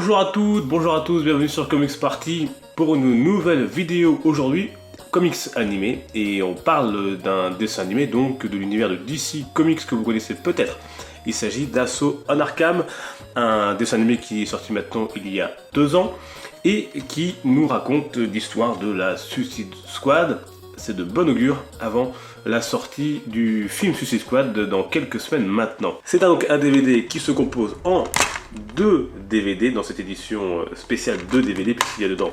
Bonjour à toutes, bonjour à tous, bienvenue sur Comics Party pour une nouvelle vidéo aujourd'hui, comics animé, et on parle d'un dessin animé donc de l'univers de DC Comics que vous connaissez peut-être. Il s'agit d'Assault on Arkham, un dessin animé qui est sorti maintenant il y a 2 ans et qui nous raconte l'histoire de la Suicide Squad. C'est de bon augure avant la sortie du film Suicide Squad dans quelques semaines maintenant. C'est donc un DVD qui se compose en 2 DVD dans cette édition spéciale de DVD, puisqu'il y a dedans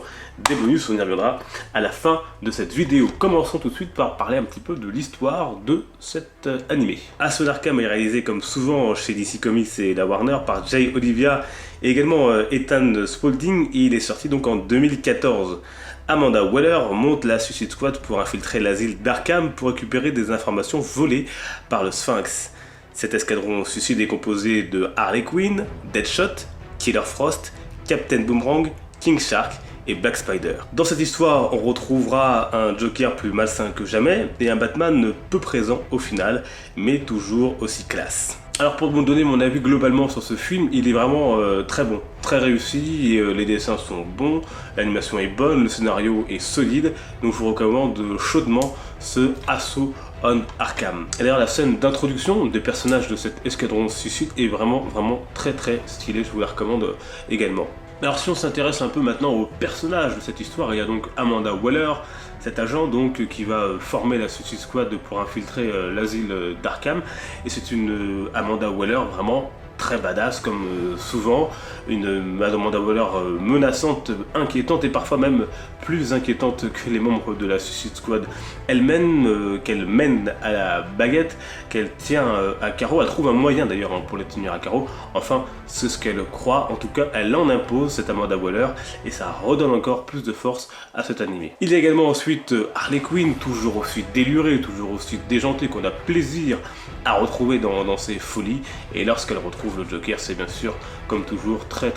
des bonus, on y reviendra à la fin de cette vidéo. Commençons tout de suite par parler un petit peu de l'histoire de cet animé. Assault on Arkham est réalisé comme souvent chez DC Comics et la Warner par Jay Olivia et également Ethan Spalding, et il est sorti donc en 2014. Amanda Waller monte la Suicide Squad pour infiltrer l'asile d'Arkham pour récupérer des informations volées par le Sphinx. Cet escadron suicide est composé de Harley Quinn, Deadshot, Killer Frost, Captain Boomerang, King Shark et Black Spider. Dans cette histoire, on retrouvera un Joker plus malsain que jamais et un Batman peu présent au final, mais toujours aussi classe. Alors pour vous donner mon avis globalement sur ce film, il est vraiment très bon, très réussi, les dessins sont bons, l'animation est bonne, le scénario est solide, donc je vous recommande chaudement ce Assault on Arkham. Et d'ailleurs la scène d'introduction des personnages de cet escadron suicide est vraiment très stylée, je vous la recommande également. Alors si on s'intéresse un peu maintenant aux personnages de cette histoire, il y a donc Amanda Waller, cet agent donc qui va former la Suicide Squad pour infiltrer l'asile d'Arkham, et c'est une Amanda Waller vraiment très badass comme souvent, une Amanda Waller menaçante, inquiétante et parfois même plus inquiétante que les membres de la Suicide Squad elle-même, qu'elle mène à la baguette, qu'elle tient à carreau. Elle trouve un moyen d'ailleurs pour les tenir à carreau, enfin c'est ce qu'elle croit, en tout cas elle en impose cette Amanda Waller, et ça redonne encore plus de force à cet animé. Il y a également ensuite Harley Quinn, toujours aussi délurée, toujours aussi déjantée, qu'on a plaisir à retrouver dans ses folies, et lorsqu'elle retrouve le Joker, c'est bien sûr comme toujours très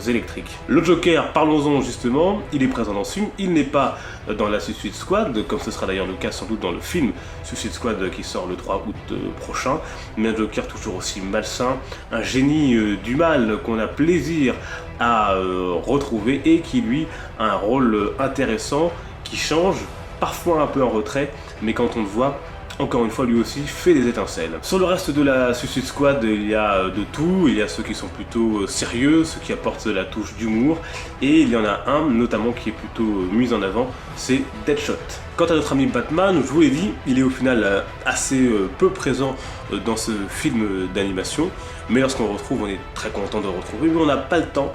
électrique. Le Joker, parlons-en justement, il est présent dans ce film, il n'est pas dans la Suicide Squad, comme ce sera d'ailleurs le cas sans doute dans le film Suicide Squad qui sort le 3 août prochain, mais un Joker toujours aussi malsain, un génie du mal qu'on a plaisir à retrouver et qui lui a un rôle intéressant, qui change, parfois un peu en retrait, mais quand on le voit, encore une fois, lui aussi fait des étincelles. Sur le reste de la Suicide Squad, il y a de tout. Il y a ceux qui sont plutôt sérieux, ceux qui apportent la touche d'humour. Et il y en a un, notamment, qui est plutôt mis en avant, c'est Deadshot. Quant à notre ami Batman, je vous l'ai dit, il est au final assez peu présent dans ce film d'animation. Mais lorsqu'on le retrouve, on est très content de le retrouver. Mais on n'a pas le temps,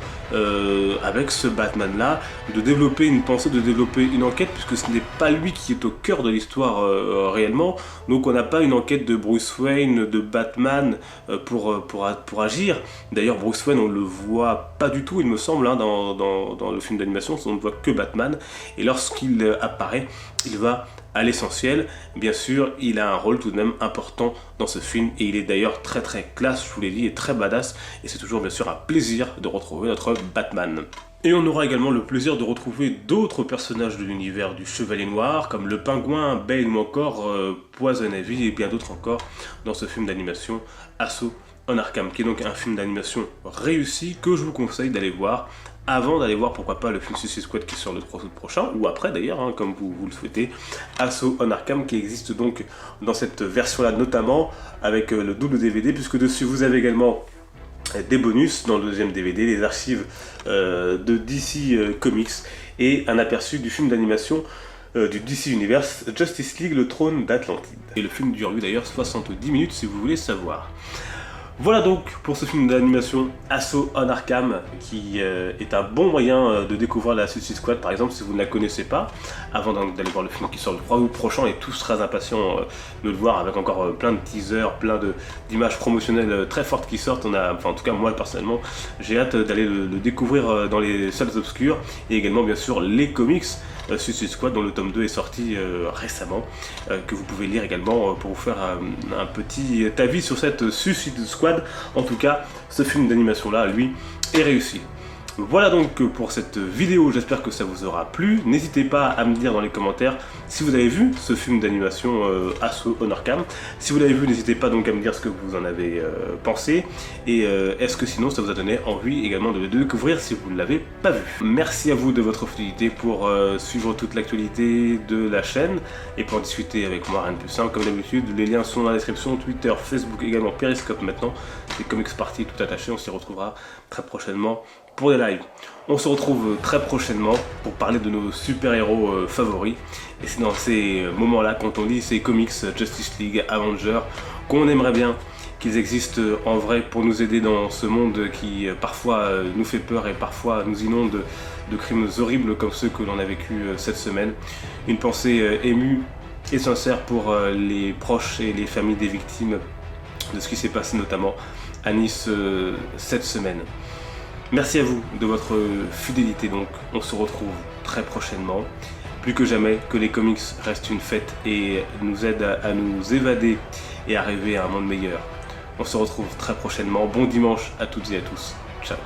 avec ce Batman-là, de développer une pensée, de développer une enquête, puisque ce n'est pas lui qui est au cœur de l'histoire réellement. Donc on n'a pas une enquête de Bruce Wayne, de Batman pour agir. D'ailleurs Bruce Wayne on le voit pas du tout, il me semble, dans le film d'animation, on ne voit que Batman. Et lorsqu'il apparaît, il va à l'essentiel. Bien sûr, il a un rôle tout de même important dans ce film, et il est d'ailleurs très classe, je vous l'ai dit, et très badass, et c'est toujours bien sûr un plaisir de retrouver notre Batman. Et on aura également le plaisir de retrouver d'autres personnages de l'univers du Chevalier Noir, comme le Pingouin, Bane ou encore Poison Ivy, et bien d'autres encore dans ce film d'animation Assault on Arkham, qui est donc un film d'animation réussi que je vous conseille d'aller voir avant d'aller voir pourquoi pas le film Suicide Squad qui sort le 3 août prochain, ou après d'ailleurs, comme vous le souhaitez, Assault on Arkham, qui existe donc dans cette version-là notamment, avec le double DVD, puisque dessus vous avez également des bonus dans le deuxième DVD, les archives de DC Comics, et un aperçu du film d'animation du DC Universe Justice League, le trône d'Atlantide. Et le film dure lui d'ailleurs 70 minutes si vous voulez savoir. Voilà donc pour ce film d'animation Assault on Arkham, qui est un bon moyen de découvrir la Suicide Squad par exemple si vous ne la connaissez pas, avant d'aller voir le film qui sort le 3 août prochain, et tous très impatients de le voir, avec encore plein de teasers, plein d'images promotionnelles très fortes qui sortent. En tout cas moi personnellement j'ai hâte d'aller le découvrir dans les salles obscures, et également bien sûr les comics Suicide Squad dont le tome 2 est sorti récemment, que vous pouvez lire également pour vous faire un petit avis sur cette Suicide Squad. En tout cas, ce film d'animation là, lui, est réussi. Voilà donc pour cette vidéo, j'espère que ça vous aura plu. N'hésitez pas à me dire dans les commentaires si vous avez vu ce film d'animation Assaut Honor Cam. Si vous l'avez vu, n'hésitez pas donc à me dire ce que vous en avez pensé. Et est-ce que sinon ça vous a donné envie également de le découvrir si vous ne l'avez pas vu. Merci à vous de votre fidélité pour suivre toute l'actualité de la chaîne et pour discuter avec moi, rien de plus simple. Comme d'habitude, les liens sont dans la description, Twitter, Facebook, également Periscope maintenant. C'est Comics Party tout attaché, on s'y retrouvera très prochainement pour des lives. On se retrouve très prochainement pour parler de nos super-héros favoris. Et c'est dans ces moments-là, quand on lit ces comics Justice League, Avengers, qu'on aimerait bien qu'ils existent en vrai pour nous aider dans ce monde qui parfois nous fait peur et parfois nous inonde de crimes horribles comme ceux que l'on a vécu cette semaine. Une pensée émue et sincère pour les proches et les familles des victimes de ce qui s'est passé notamment à Nice cette semaine. Merci à vous de votre fidélité, donc on se retrouve très prochainement. Plus que jamais, que les comics restent une fête et nous aident à nous évader et à rêver à un monde meilleur. On se retrouve très prochainement. Bon dimanche à toutes et à tous. Ciao.